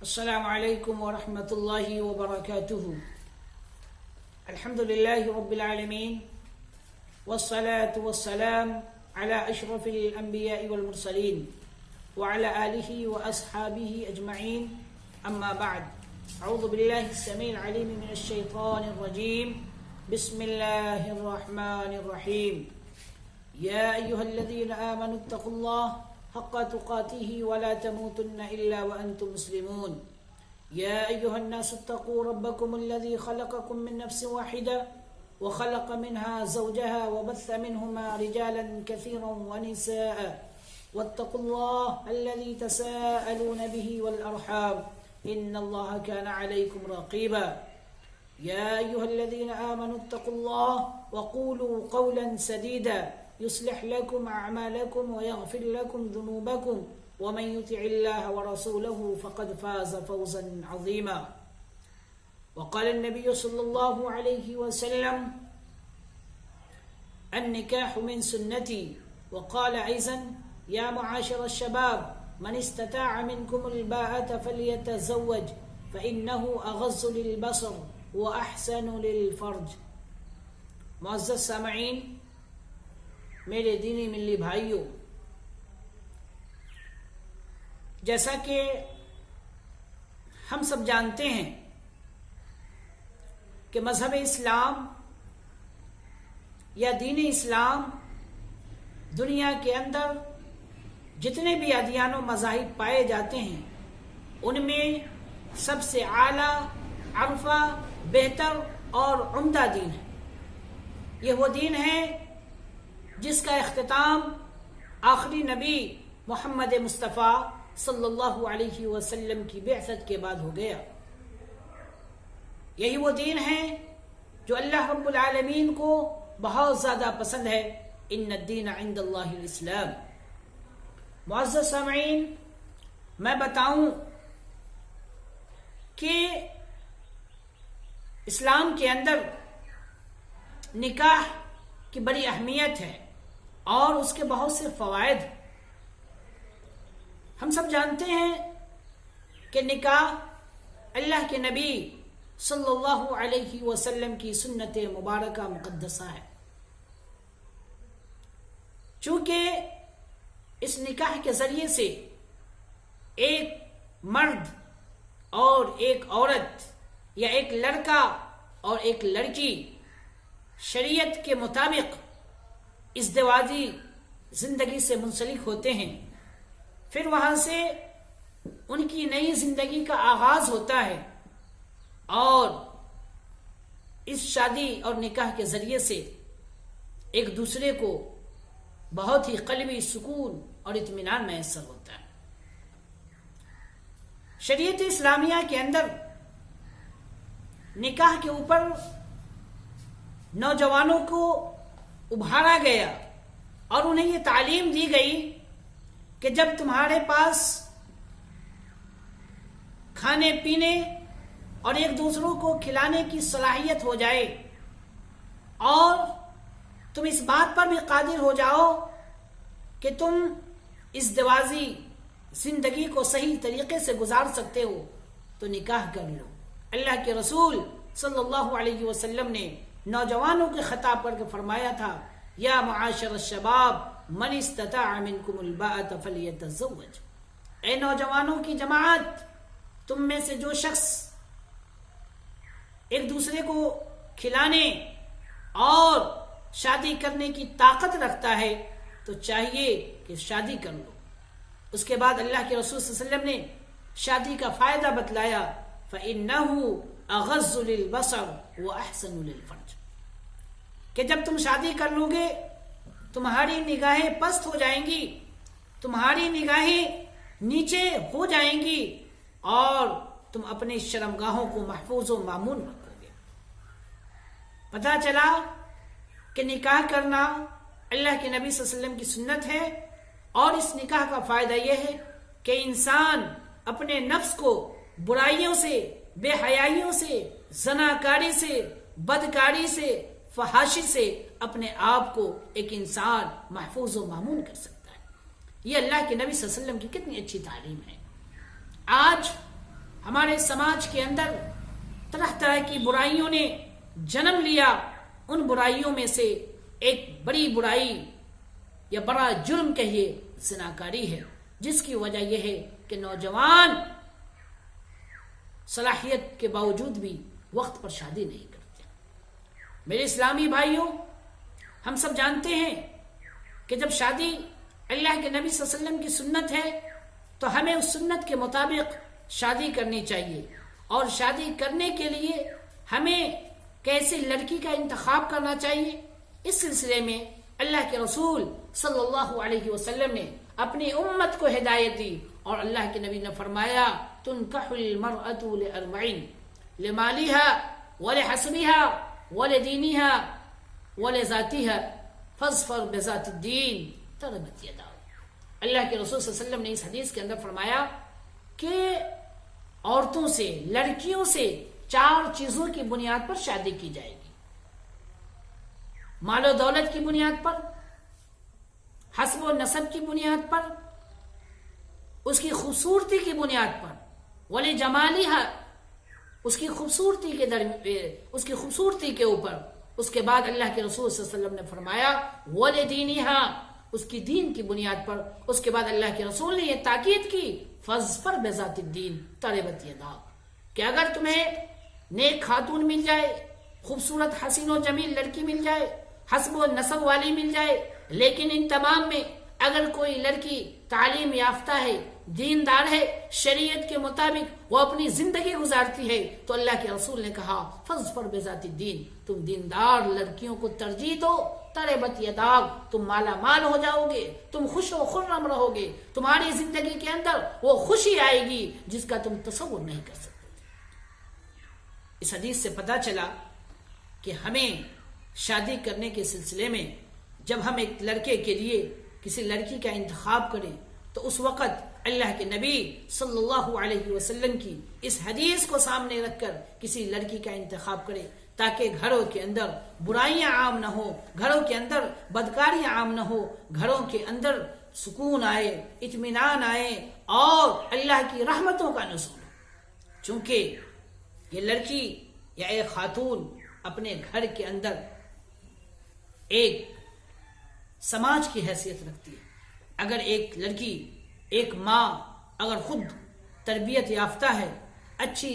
السلام عليكم ورحمة الله وبركاته. الحمد لله رب العالمين والصلاة والسلام على أشرف الأنبياء والمرسلين وعلى آله وأصحابه أجمعين. أما بعد، أعوذ بالله السميع العليم من الشيطان الرجيم. بسم الله الرحمن الرحيم. يا أيها الذين آمنوا اتقوا الله حق تقاته ولا تموتن إلا وأنتم مسلمون. يا أيها الناس اتقوا ربكم الذي خلقكم من نفس واحدة وخلق منها زوجها وبث منهما رجالا كثيرا ونساء واتقوا الله الذي تساءلون به والأرحام إن الله كان عليكم رقيبا. يا أيها الذين آمنوا اتقوا الله وقولوا قولا سديدا يصلح لكم أعمالكم ويغفر لكم ذنوبكم ومن يطع الله ورسوله فقد فاز فوزا عظيما. وقال النبي صلى الله عليه وسلم: النكاح من سنتي. وقال أيضا: يا معاشر الشباب من استطاع منكم الباءة فليتزوج فإنه أغض للبصر وأحسن للفرج. معزز سامعین، میرے دینی ملی بھائیوں، جیسا کہ ہم سب جانتے ہیں کہ مذہب اسلام یا دین اسلام دنیا کے اندر جتنے بھی ادیان و مذاہب پائے جاتے ہیں ان میں سب سے اعلیٰ، عرفہ، بہتر اور عمدہ دین ہے. یہ وہ دین ہے جس کا اختتام آخری نبی محمد مصطفیٰ صلی اللہ علیہ وسلم کی بعثت کے بعد ہو گیا. یہی وہ دین ہے جو اللہ رب العالمین کو بہت زیادہ پسند ہے. ان الدین عند اللہ الاسلام. معزز سامعین، میں بتاؤں کہ اسلام کے اندر نکاح کی بڑی اہمیت ہے اور اس کے بہت سے فوائد. ہم سب جانتے ہیں کہ نکاح اللہ کے نبی صلی اللہ علیہ وسلم کی سنت مبارکہ مقدسہ ہے. چونکہ اس نکاح کے ذریعے سے ایک مرد اور ایک عورت یا ایک لڑکا اور ایک لڑکی شریعت کے مطابق ازدواجی زندگی سے منسلک ہوتے ہیں. پھر وہاں سے ان کی نئی زندگی کا آغاز ہوتا ہے اور اس شادی اور نکاح کے ذریعے سے ایک دوسرے کو بہت ہی قلبی سکون اور اطمینان میسر ہوتا ہے. شریعت اسلامیہ کے اندر نکاح کے اوپر نوجوانوں کو ابھارا گیا اور انہیں یہ تعلیم دی گئی کہ جب تمہارے پاس کھانے پینے اور ایک دوسروں کو کھلانے کی صلاحیت ہو جائے اور تم اس بات پر بھی قادر ہو جاؤ کہ تم ازدواجی زندگی کو صحیح طریقے سے گزار سکتے ہو تو نکاح کر لو. اللہ کے رسول صلی اللہ علیہ وسلم نے نوجوانوں کے خطاب کر کے فرمایا تھا: یا معاشر الشباب من استطاع منکم الباءة فلیتزوج. اے نوجوانوں کی جماعت، تم میں سے جو شخص ایک دوسرے کو کھلانے اور شادی کرنے کی طاقت رکھتا ہے تو چاہیے کہ شادی کر لو. اس کے بعد اللہ کے رسول صلی اللہ علیہ وسلم نے شادی کا فائدہ بتلایا: فَإِنَّهُ أَغَضُّ لِلْبَصَرِ وَأَحْسَنُ لِلْفَرْجِ. کہ جب تم شادی کر لو گے تمہاری نگاہیں پست ہو جائیں گی، تمہاری نگاہیں نیچے ہو جائیں گی اور تم اپنے شرمگاہوں کو محفوظ و مامون رکھو گے. پتہ چلا کہ نکاح کرنا اللہ کے نبی صلی اللہ علیہ وسلم کی سنت ہے اور اس نکاح کا فائدہ یہ ہے کہ انسان اپنے نفس کو برائیوں سے، بے حیائیوں سے، زناکاری سے، بدکاری سے، فحاشی سے اپنے آپ کو ایک انسان محفوظ و مامون کر سکتا ہے. یہ اللہ کے نبی صلی اللہ علیہ وسلم کی کتنی اچھی تعلیم ہے. آج ہمارے سماج کے اندر طرح طرح کی برائیوں نے جنم لیا، ان برائیوں میں سے ایک بڑی برائی یا بڑا جرم کہیے زناکاری ہے، جس کی وجہ یہ ہے کہ نوجوان صلاحیت کے باوجود بھی وقت پر شادی نہیں کرتے۔ میرے اسلامی بھائیوں، ہم سب جانتے ہیں کہ جب شادی اللہ کے نبی صلی اللہ علیہ وسلم کی سنت ہے تو ہمیں اس سنت کے مطابق شادی کرنی چاہیے، اور شادی کرنے کے لیے ہمیں کیسے لڑکی کا انتخاب کرنا چاہیے، اس سلسلے میں اللہ کے رسول صلی اللہ علیہ وسلم نے اپنی امت کو ہدایت دی، اور اللہ کے نبی نے فرمایا تنکح المرأة لأربعین لمالها ولحسبها ولدینها ولذاتها فاظفر بذات الدین تربت یداک۔ اللہ کے رسول صلی اللہ علیہ وسلم نے اس حدیث کے اندر فرمایا کہ عورتوں سے، لڑکیوں سے 4 چیزوں کی بنیاد پر شادی کی جائے گی: مال و دولت کی بنیاد پر، حسب و نسب کی بنیاد پر، اس کی خوبصورتی کی بنیاد پر، ولی جمالہا، اس کی خوبصورتی کے اوپر، اس کے بعد اللہ کے رسول صلی اللہ علیہ وسلم نے فرمایا ولدینہا، اس کی دین کی بنیاد پر، اس کے بعد اللہ کے رسول نے یہ تاکید کی فاظفر بذات الدین تربت یداک، کہ اگر تمہیں نیک خاتون مل جائے، خوبصورت حسین و جمیل لڑکی مل جائے، حسب و نسب والی مل جائے، لیکن ان تمام میں اگر کوئی لڑکی تعلیم یافتہ ہے، دیندار ہے، شریعت کے مطابق وہ اپنی زندگی گزارتی ہے، تو اللہ کے رسول نے کہا فاظفر بذات الدین، تم دیندار لڑکیوں کو ترجیح دو، تربت یداک، تم مالا مال ہو جاؤ گے، تم خوش و خرم رہو گے، تمہاری زندگی کے اندر وہ خوشی آئے گی جس کا تم تصور نہیں کر سکتے۔ اس حدیث سے پتہ چلا کہ ہمیں شادی کرنے کے سلسلے میں جب ہم ایک لڑکے کے لیے کسی لڑکی کا انتخاب کریں تو اس وقت اللہ کے نبی صلی اللہ علیہ وسلم کی اس حدیث کو سامنے رکھ کر کسی لڑکی کا انتخاب کرے، تاکہ گھروں کے اندر برائیاں عام نہ ہو، گھروں کے اندر بدکاریاں عام نہ ہو، گھروں کے اندر سکون آئے، اطمینان آئے، اور اللہ کی رحمتوں کا نزول ہو۔ چونکہ یہ لڑکی یا ایک خاتون اپنے گھر کے اندر ایک سماج کی حیثیت رکھتی ہے۔ اگر ایک لڑکی، ایک ماں اگر خود تربیت یافتہ ہے، اچھی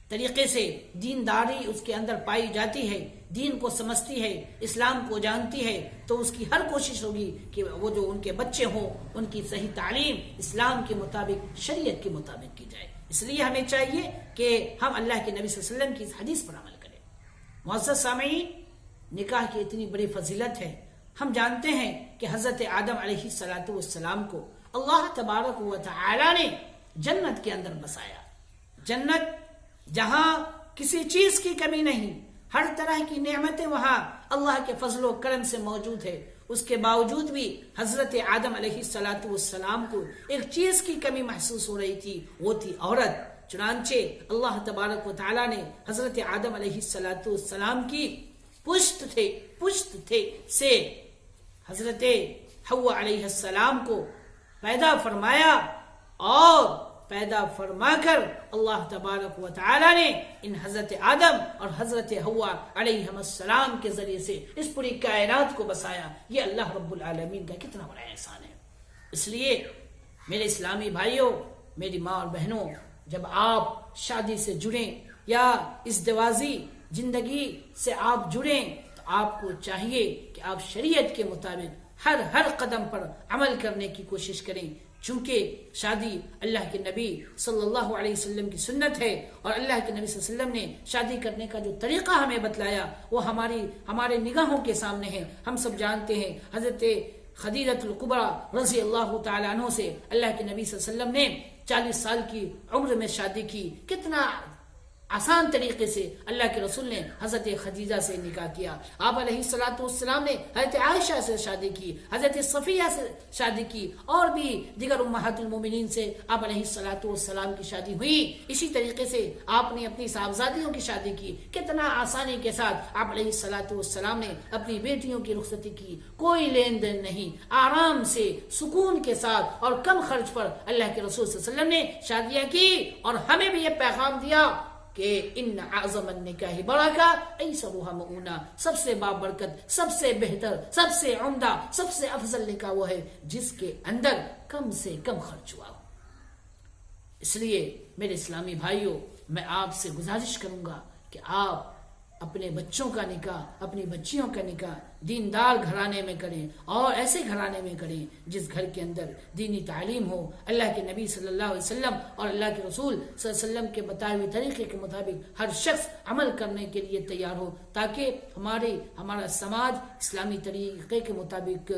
طریقے سے دینداری اس کے اندر پائی جاتی ہے، دین کو سمجھتی ہے، اسلام کو جانتی ہے، تو اس کی ہر کوشش ہوگی کہ وہ جو ان کے بچے ہوں ان کی صحیح تعلیم اسلام کے مطابق، شریعت کے مطابق کی جائے۔ اس لیے ہمیں چاہیے کہ ہم اللہ کے نبی صلی اللہ علیہ وسلم کی اس حدیث پر عمل کریں۔ معزز سامعین، نکاح کی اتنی بڑی فضیلت ہے۔ ہم جانتے ہیں کہ حضرت آدم علیہ السلام کو اللہ تبارک و تعالی نے جنت کے اندر بسایا، جنت جہاں کسی چیز کی کمی نہیں، ہر طرح کی نعمتیں وہاں اللہ کے فضل و کرم سے موجود ہے۔ اس کے باوجود بھی حضرت آدم علیہ السلام کو ایک چیز کی کمی محسوس ہو رہی تھی، وہ تھی عورت۔ چنانچہ اللہ تبارک و تعالی نے حضرت آدم علیہ السلام کی پشت سے حضرت حوا علیہ السلام کو پیدا فرمایا، اور پیدا فرما کر اللہ تبارک و تعالی نے ان حضرت آدم اور حضرت حوا علیہ السلام کے ذریعے سے اس پوری کائنات کو بسایا۔ یہ اللہ رب العالمین کا کتنا بڑا احسان ہے۔ اس لیے میرے اسلامی بھائیوں، میری ماں اور بہنوں، جب آپ شادی سے جڑیں یا ازدواجی زندگی سے آپ جڑیں تو آپ کو چاہیے کہ آپ شریعت کے مطابق ہر قدم پر عمل کرنے کی کوشش کریں، چونکہ شادی اللہ کے نبی صلی اللہ علیہ وسلم کی سنت ہے، اور اللہ کے نبی صلی اللہ علیہ وسلم نے شادی کرنے کا جو طریقہ ہمیں بتلایا وہ ہمارے نگاہوں کے سامنے ہے۔ ہم سب جانتے ہیں حضرت خدیجہ الکبریٰ رضی اللہ تعالیٰ عنہ سے اللہ کے نبی صلی اللہ علیہ وسلم نے 40 سال کی عمر میں شادی کی۔ کتنا آسان طریقے سے اللہ کے رسول نے حضرت خدیجہ سے نکاح کیا. آپ علیہ الصلوۃ والسلام نے حضرت عائشہ سے شادی کی, حضرت صفیہ سے شادی کی, اور بھی دیگر امہات المومنین سے آپ علیہ الصلوۃ والسلام کی شادی ہوئی. اسی طریقے سے آپ نے اپنی صاحبزادیوں کی شادی کی. کتنا آسانی کے ساتھ آپ علیہ الصلوۃ والسلام نے اپنی بیٹیوں کی رخصتی کی. کوئی لین دین نہیں, آرام سے سکون کے ساتھ اور کم خرچ پر اللہ کے رسول صلی اللہ علیہ وسلم نے شادیاں کی. اور ہمیں بھی یہ پیغام دیا کہ ان اعظم النکاح برکہ ایسرھا مؤونہ, سب سے بابرکت, سب سے بہتر, سب سے عمدہ, سب سے افضل نکاح وہ ہے جس کے اندر کم سے کم خرچ ہوا ہو. اس لیے میرے اسلامی بھائیوں, میں آپ سے گزارش کروں گا کہ آپ اپنے بچوں کا نکاح, اپنی بچیوں کا نکاح دیندار گھرانے میں کریں, اور ایسے گھرانے میں کریں جس گھر کے اندر دینی تعلیم ہو, اللہ کے نبی صلی اللہ علیہ وسلم اور اللہ کے رسول صلی اللہ علیہ وسلم کے بتائے ہوئے طریقے کے مطابق ہر شخص عمل کرنے کے لیے تیار ہو, تاکہ ہمارا سماج اسلامی طریقے کے مطابق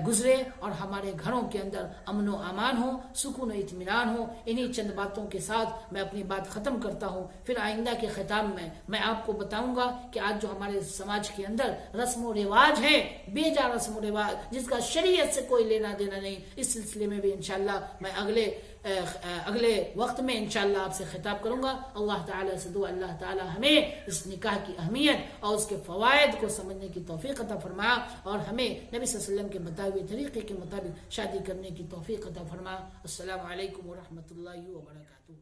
گزرے اور ہمارے گھروں کے اندر امن و امان ہو, سکون و اطمینان ہو. انہی چند باتوں کے ساتھ میں اپنی بات ختم کرتا ہوں. پھر آئندہ کے خطاب میں آپ کو بتاؤں گا کہ آج جو ہمارے سماج کے اندر رسم و رواج ہے, بے جا رسم و رواج جس کا شریعت سے کوئی لینا دینا نہیں, اس سلسلے میں بھی انشاءاللہ میں اگلے وقت میں انشاءاللہ آپ سے خطاب کروں گا. اللہ تعالیٰ سے دعا اللہ تعالیٰ ہمیں اس نکاح کی اہمیت اور اس کے فوائد کو سمجھنے کی توفیق عطا فرما, اور ہمیں نبی صلی اللہ علیہ وسلم کے بتائے ہوئے طریقے کے مطابق شادی کرنے کی توفیق عطا فرما. السلام علیکم ورحمۃ اللہ وبرکاتہ.